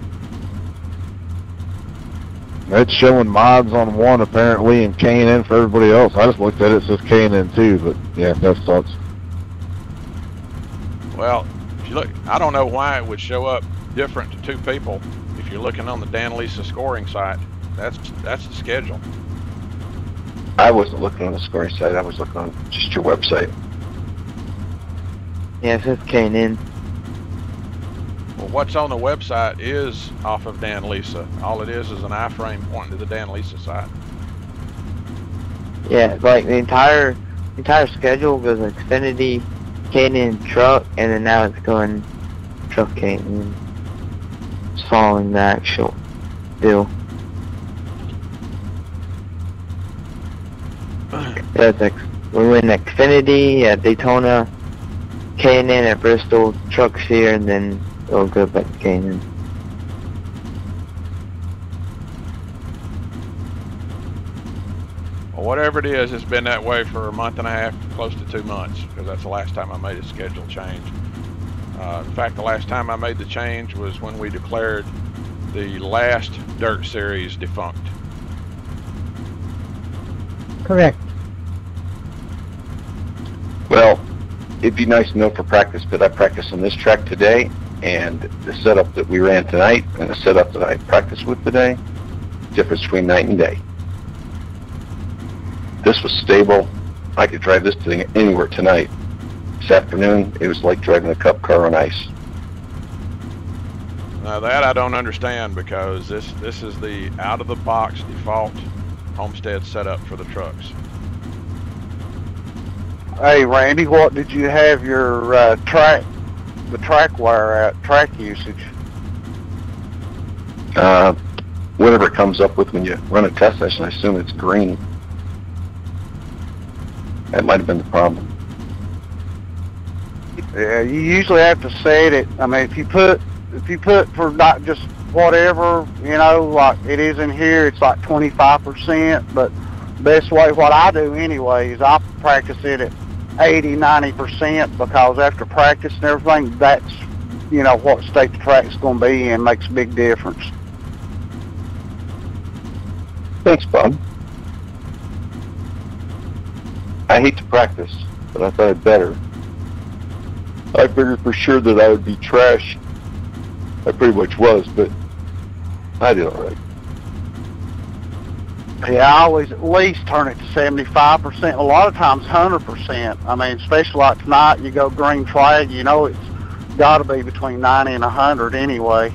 It's showing mods on one apparently and K&N for everybody else. I just looked at it, it says K&N too, but yeah, that sucks. Well, if you look, I don't know why it would show up different to two people. If you're looking on the Dan Lisa scoring site, that's the schedule. I wasn't looking on the scoring site. I was looking on just your website. Yeah, it says K&N. Well, what's on the website is off of Dan Lisa. All it is an iframe pointing to the Dan Lisa site. Yeah, like the entire schedule goes Xfinity, K&N, truck, and then now it's going truck K&N. It's following the actual deal. We win Xfinity at Daytona, K&N at Bristol, trucks here, and then it'll go back to K&N. Well, whatever it is, it's been that way for a month and a half, close to 2 months, because that's the last time I made a schedule change. In fact, the last time I made the change was when we declared the last Dirt Series defunct. Correct. Well, it'd be nice to know for practice, but I practiced on this track today, and the setup that we ran tonight and the setup that I practiced with today, difference between night and day. This was stable. I could drive this thing anywhere tonight. This afternoon, it was like driving a Cup car on ice. Now that I don't understand, because this is the out-of-the-box default Homestead setup for the trucks. Hey Randy, what did you have your the track wire at, track usage? Whatever it comes up with when you run a test session, I assume it's green. That might have been the problem. Yeah, you usually have to set it. I mean, if you put for not just whatever, you know, like it is in here, it's like 25%, but best way, what I do anyway, is I practice it at 80-90%, because after practice and everything, that's, you know, what state the track's going to be in makes a big difference. Thanks, Bob. I hate to practice, but I thought I'd better. I figured for sure that I would be trash. I pretty much was, but I did all right. Yeah, I always at least turn it to 75%, a lot of times 100%. I mean, especially like tonight, you go green flag, you know it's got to be between 90 and 100 anyway.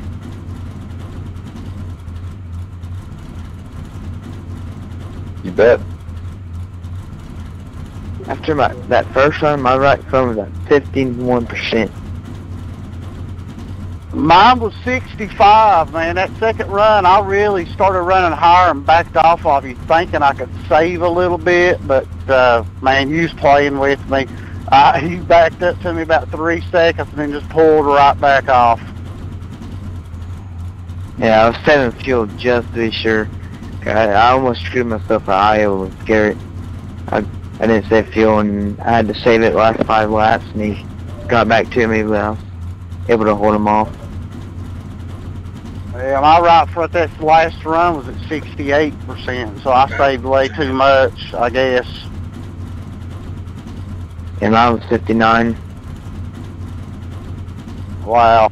You bet. After that first run, my right front was at 51%. Mine was 65, man. That second run, I really started running higher and backed off of you, thinking I could save a little bit, but, man, you was playing with me. He backed up to me about 3 seconds and then just pulled right back off. Yeah, I was saving fuel just to be sure. I almost screwed myself at Iowa with Garrett. I didn't save fuel, and I had to save it last 5 laps, and he got back to me, but I was able to hold him off. Yeah, my right front, that last run was at 68%, so I saved way too much, I guess. And mine was 59. Wow.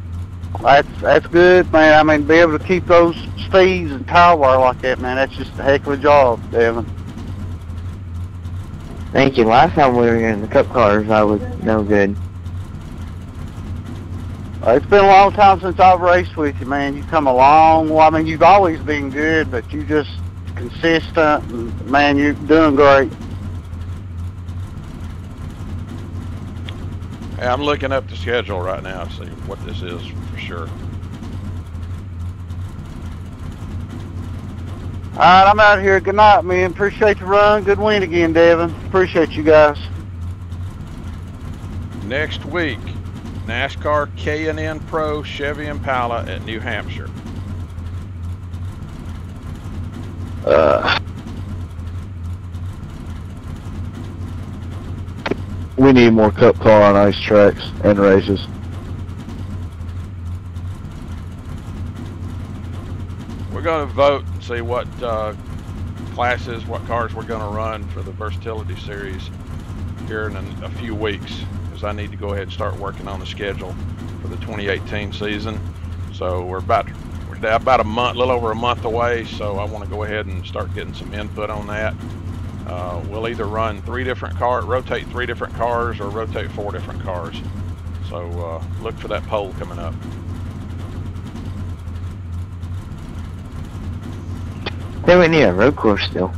That's good, man. I mean, to be able to keep those speeds and tire wear like that, man, that's just a heck of a job, Devin. Thank you. Last time we were in the Cup cars, I was no good. It's been a long time since I've raced with you, man. You've come a long way. I mean, you've always been good, but you just consistent, and, man, you're doing great. Hey, I'm looking up the schedule right now to see what this is for sure. All right, I'm out here. Good night, man. Appreciate the run. Good win again, Devin. Appreciate you guys. Next week, NASCAR K&N Pro Chevy Impala at New Hampshire. We need more Cup car on ice tracks and races. We're going to vote and see what classes, what cars we're going to run for the Versatility Series here in a few weeks, because I need to go ahead and start working on the schedule for the 2018 season. So we're about a month, a little over a month away, so I want to go ahead and start getting some input on that. We'll either run 3 different cars, rotate 3 different cars, or rotate 4 different cars. So look for that poll coming up. They went near a road course still.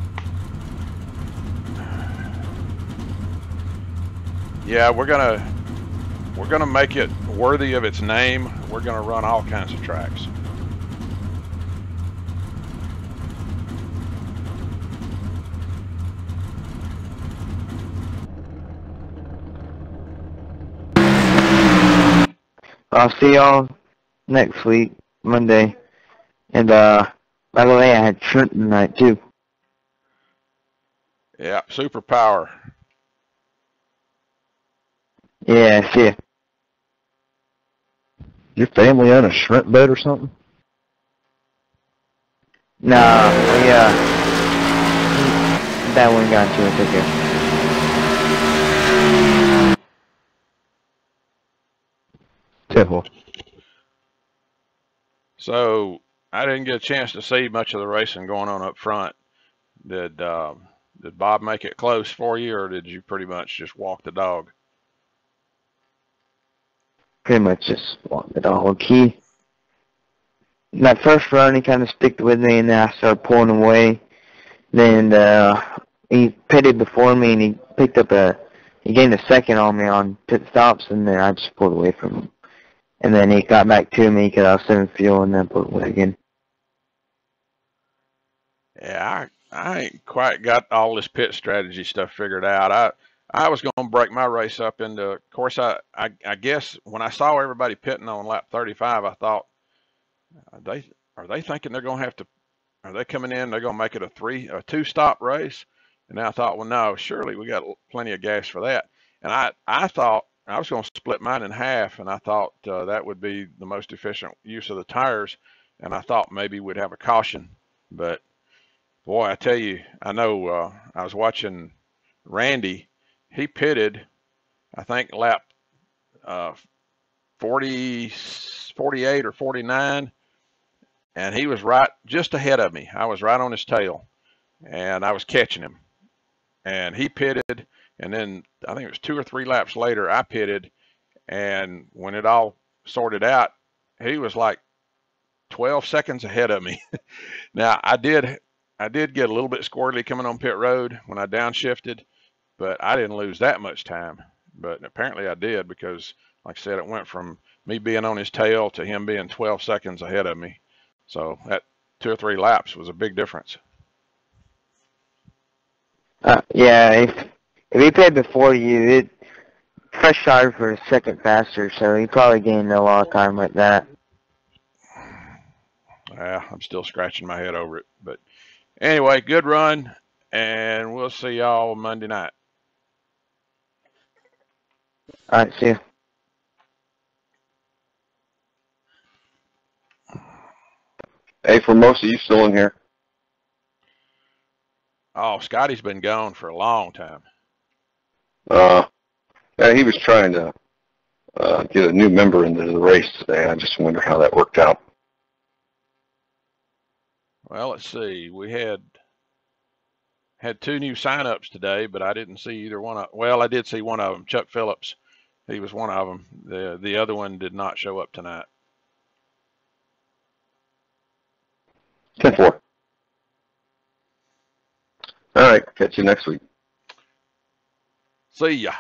Yeah, we're gonna make it worthy of its name. We're gonna run all kinds of tracks. I'll see y'all next week, Monday. And by the way, I had shrimp tonight too. Yeah, superpower. Yeah, see ya. Your family on a shrimp boat or something? Nah, that one got to it, okay. Temple. So I didn't get a chance to see much of the racing going on up front. Did Bob make it close for you, or did you pretty much just walk the dog? Pretty much just walked the dog. That first run, he kind of sticked with me, and then I started pulling away. Then he pitted before me, and he gained a second on me on pit stops, and then I just pulled away from him. And then he got back to me because I was saving fuel, and then pulled away again. Yeah, I ain't quite got all this pit strategy stuff figured out. I was going to break my race up into, of course, I guess when I saw everybody pitting on lap 35, I thought, are they thinking they're going to have to, are they coming in, they're going to make it a two-stop race? And I thought, well, no, surely we got plenty of gas for that. And I thought I was going to split mine in half, and I thought that would be the most efficient use of the tires. And I thought maybe we'd have a caution. But, boy, I tell you, I know I was watching Randy. He pitted, I think, lap 48 or 49. And he was right just ahead of me. I was right on his tail, and I was catching him. And he pitted, and then I think it was 2 or 3 laps later, I pitted, and when it all sorted out, he was like 12 seconds ahead of me. Now, I did get a little bit squirrely coming on pit road when I downshifted, but I didn't lose that much time. But apparently I did, because, like I said, it went from me being on his tail to him being 12 seconds ahead of me. So that 2 or 3 laps was a big difference. Yeah, if he played before you, fresh tires were a second faster, so he probably gained a lot of time with that. Yeah, I'm still scratching my head over it. But anyway, good run, and we'll see y'all Monday night. All right, see ya. Hey, Formosa, you still in here? Oh, Scotty's been gone for a long time. Yeah, he was trying to get a new member into the race today. I just wonder how that worked out. Well, let's see. We had 2 new sign-ups today, but I didn't see either one of. Well, I did see one of them, Chuck Phillips. He was one of them. The other one did not show up tonight. 10-4. All right, catch you next week. See ya.